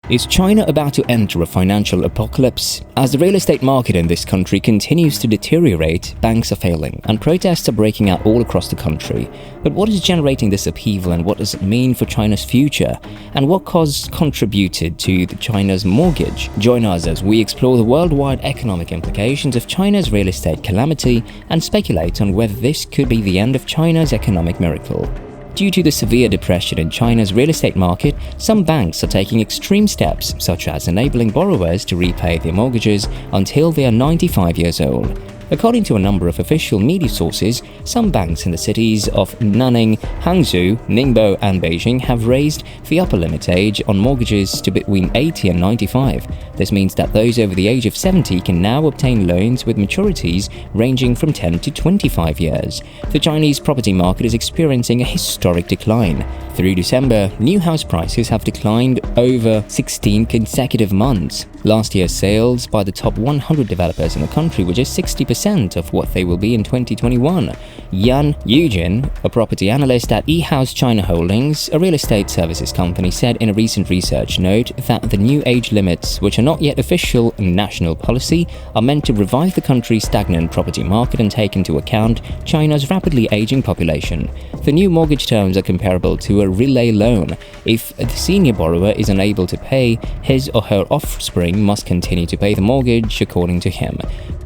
Is China about to enter a financial apocalypse? As the real estate market in this country continues to deteriorate, banks are failing, and protests are breaking out all across the country. But what is generating this upheaval, and what does it mean for China's future? And what cause contributed to China's mortgage? Join us as we explore the worldwide economic implications of China's real estate calamity and speculate on whether this could be the end of China's economic miracle. Due to the severe depression in China's real estate market, some banks are taking extreme steps, such as enabling borrowers to repay their mortgages until they are 95 years old. According to a number of official media sources, some banks in the cities of Nanning, Hangzhou, Ningbo and Beijing have raised the upper limit age on mortgages to between 80 and 95. This means that those over the age of 70 can now obtain loans with maturities ranging from 10 to 25 years. The Chinese property market is experiencing a historic decline. Through December, new house prices have declined over 16 consecutive months. Last year's sales by the top 100 developers in the country were just 60% of what they will be in 2021. Yan Yujin, a property analyst at eHouse China Holdings, a real estate services company, said in a recent research note that the new age limits, which are not yet official national policy, are meant to revive the country's stagnant property market and take into account China's rapidly aging population. The new mortgage terms are comparable to a relay loan. If the senior borrower is unable to pay, his or her offspring must continue to pay the mortgage, according to him.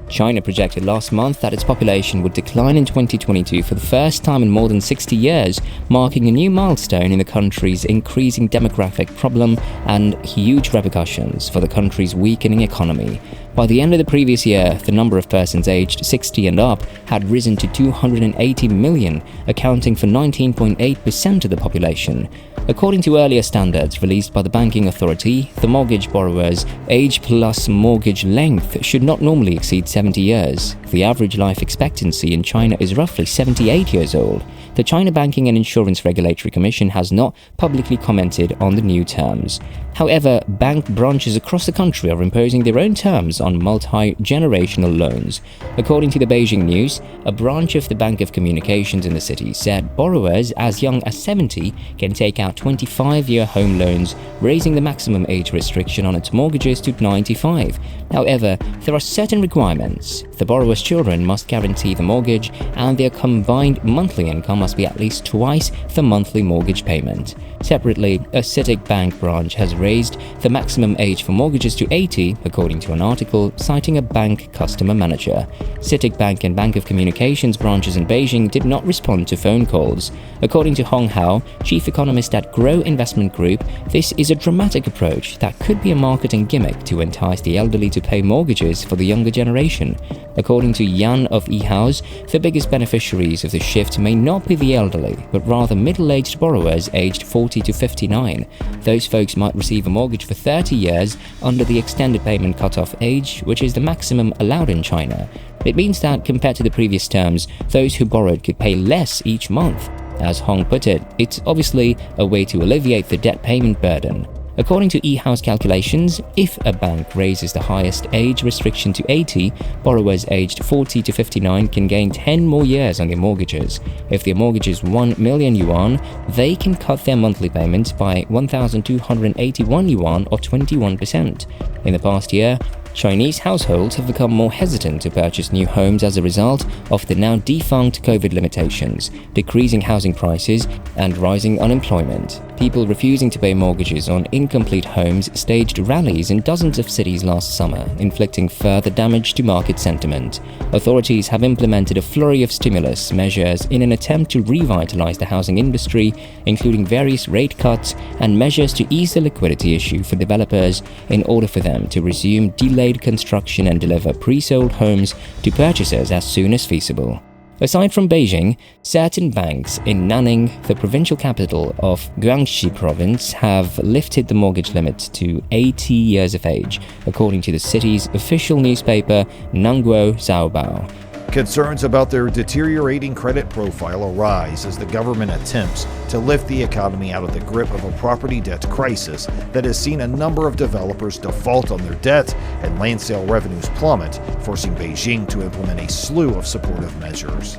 China projected last month that its population would decline in 2022 for the first time in more than 60 years, marking a new milestone in the country's increasing demographic problem and huge repercussions for the country's weakening economy. By the end of the previous year, the number of persons aged 60 and up had risen to 280 million, accounting for 19.8% of the population. According to earlier standards released by the banking authority, the mortgage borrower's age plus mortgage length should not normally exceed 70 years. The average life expectancy in China is roughly 78 years old. The China Banking and Insurance Regulatory Commission has not publicly commented on the new terms. However, bank branches across the country are imposing their own terms on multi-generational loans. According to the Beijing News, a branch of the Bank of Communications in the city said borrowers as young as 70 can take out 25-year home loans, raising the maximum age restriction on its mortgages to 95. However, there are certain requirements. The borrower's children must guarantee the mortgage, and their combined monthly income must be at least twice the monthly mortgage payment. Separately, a CITIC Bank branch has raised the maximum age for mortgages to 80, according to an article citing a bank customer manager. CITIC Bank and Bank of Communications branches in Beijing did not respond to phone calls. According to Hong Hao, chief economist at Grow Investment Group, this is a dramatic approach that could be a marketing gimmick to entice the elderly to pay mortgages for the younger generation. According to Yan of eHouse, the biggest beneficiaries of the shift may not be the elderly, but rather middle-aged borrowers aged 40 to 59. Those folks might receive a mortgage for 30 years under the extended payment cutoff age, which is the maximum allowed in China. It means that, compared to the previous terms, those who borrowed could pay less each month. As Hong put it, it's obviously a way to alleviate the debt payment burden. According to eHouse calculations, if a bank raises the highest age restriction to 80, borrowers aged 40 to 59 can gain 10 more years on their mortgages. If their mortgage is 1 million yuan, they can cut their monthly payment by 1,281 yuan or 21%. In the past year, Chinese households have become more hesitant to purchase new homes as a result of the now defunct COVID limitations, decreasing housing prices, and rising unemployment. People refusing to pay mortgages on incomplete homes staged rallies in dozens of cities last summer, inflicting further damage to market sentiment. Authorities have implemented a flurry of stimulus measures in an attempt to revitalize the housing industry, including various rate cuts and measures to ease the liquidity issue for developers in order for them to resume delayed construction and deliver pre-sold homes to purchasers as soon as feasible. Aside from Beijing, certain banks in Nanning, the provincial capital of Guangxi province, have lifted the mortgage limit to 80 years of age, according to the city's official newspaper, Ningbo Zaobao. Concerns about their deteriorating credit profile arise as the government attempts to lift the economy out of the grip of a property debt crisis that has seen a number of developers default on their debt and land sale revenues plummet, forcing Beijing to implement a slew of supportive measures.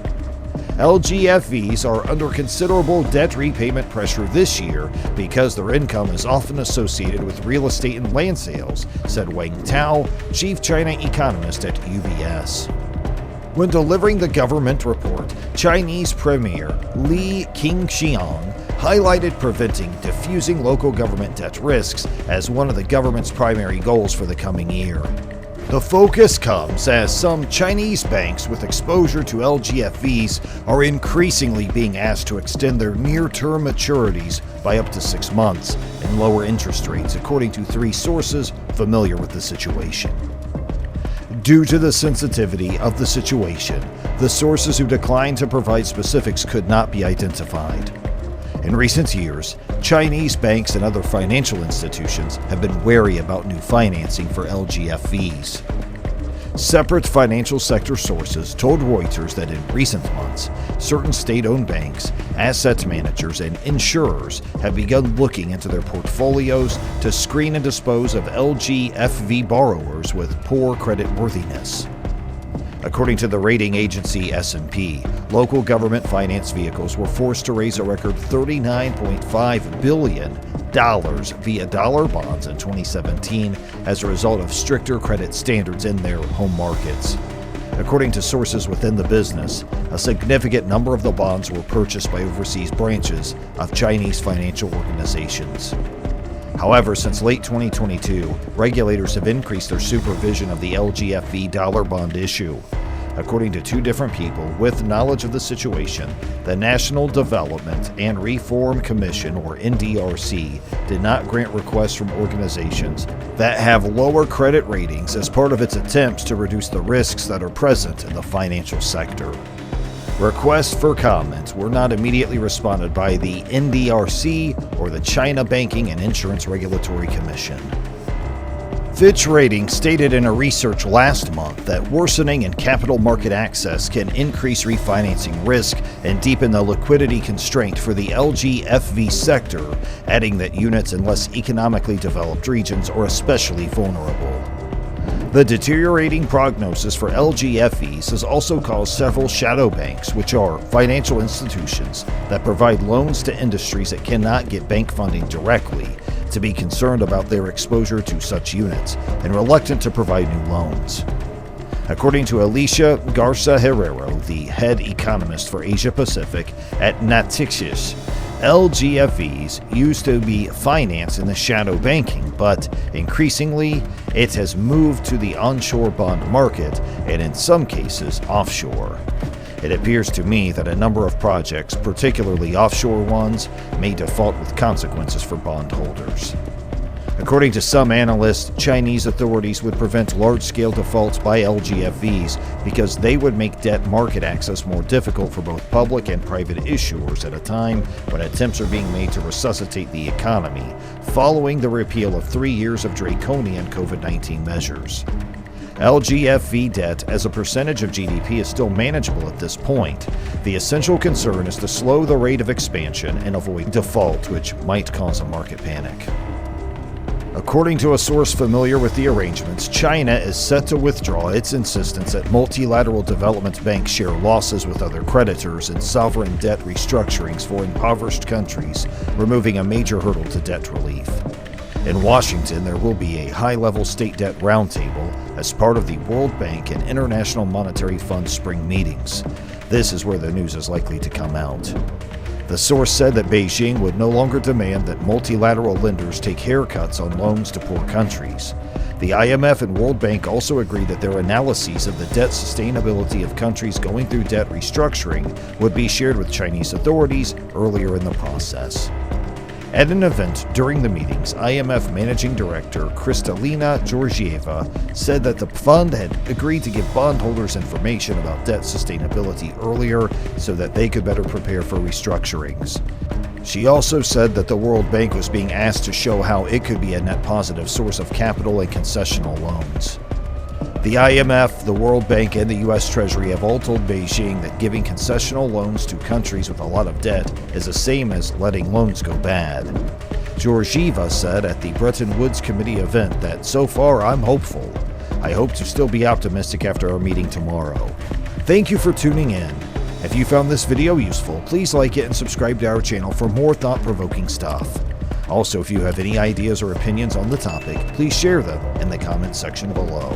LGFVs are under considerable debt repayment pressure this year because their income is often associated with real estate and land sales, said Wang Tao, chief China economist at UBS. When delivering the government report, Chinese Premier Li Keqiang highlighted preventing diffusing local government debt risks as one of the government's primary goals for the coming year. The focus comes as some Chinese banks with exposure to LGFVs are increasingly being asked to extend their near-term maturities by up to 6 months and lower interest rates, according to 3 sources familiar with the situation. Due to the sensitivity of the situation, the sources who declined to provide specifics could not be identified. In recent years, Chinese banks and other financial institutions have been wary about new financing for LGFVs. Separate financial sector sources told Reuters that in recent months, certain state-owned banks, asset managers, and insurers have begun looking into their portfolios to screen and dispose of LGFV borrowers with poor creditworthiness. According to the rating agency S&P, local government finance vehicles were forced to raise a record $39.5 billion via dollar bonds in 2017 as a result of stricter credit standards in their home markets. According to sources within the business, a significant number of the bonds were purchased by overseas branches of Chinese financial organizations. However, since late 2022, regulators have increased their supervision of the LGFV dollar bond issue. According to 2 different people with knowledge of the situation, the National Development and Reform Commission, or NDRC, did not grant requests from organizations that have lower credit ratings as part of its attempts to reduce the risks that are present in the financial sector. Requests for comment were not immediately responded by the NDRC or the China Banking and Insurance Regulatory Commission. Fitch Ratings stated in a research last month that worsening in capital market access can increase refinancing risk and deepen the liquidity constraint for the LGFV sector, adding that units in less economically developed regions are especially vulnerable. The deteriorating prognosis for LGFVs has also caused several shadow banks, which are financial institutions that provide loans to industries that cannot get bank funding directly, to be concerned about their exposure to such units and reluctant to provide new loans. According to Alicia Garza Herrero, the head economist for Asia Pacific at Natixis, LGFVs used to be financed in the shadow banking, but increasingly it has moved to the onshore bond market and in some cases offshore. It appears to me that a number of projects, particularly offshore ones, may default with consequences for bondholders. According to some analysts, Chinese authorities would prevent large-scale defaults by LGFVs because they would make debt market access more difficult for both public and private issuers at a time when attempts are being made to resuscitate the economy, following the repeal of 3 years of draconian COVID-19 measures. LGFV debt as a percentage of GDP is still manageable at this point. The essential concern is to slow the rate of expansion and avoid default, which might cause a market panic. According to a source familiar with the arrangements, China is set to withdraw its insistence that multilateral development banks share losses with other creditors in sovereign debt restructurings for impoverished countries, removing a major hurdle to debt relief. In Washington, there will be a high-level state debt roundtable as part of the World Bank and International Monetary Fund spring meetings. This is where the news is likely to come out. The source said that Beijing would no longer demand that multilateral lenders take haircuts on loans to poor countries. The IMF and World Bank also agreed that their analyses of the debt sustainability of countries going through debt restructuring would be shared with Chinese authorities earlier in the process. At an event during the meetings, IMF Managing Director Kristalina Georgieva said that the fund had agreed to give bondholders information about debt sustainability earlier so that they could better prepare for restructurings. She also said that the World Bank was being asked to show how it could be a net positive source of capital and concessional loans. The IMF, the World Bank, and the U.S. Treasury have all told Beijing that giving concessional loans to countries with a lot of debt is the same as letting loans go bad. Georgieva said at the Bretton Woods Committee event that, "So far, I'm hopeful. I hope to still be optimistic after our meeting tomorrow. Thank you for tuning in. If you found this video useful, please like it and subscribe to our channel for more thought-provoking stuff. Also, if you have any ideas or opinions on the topic, please share them in the comments section below.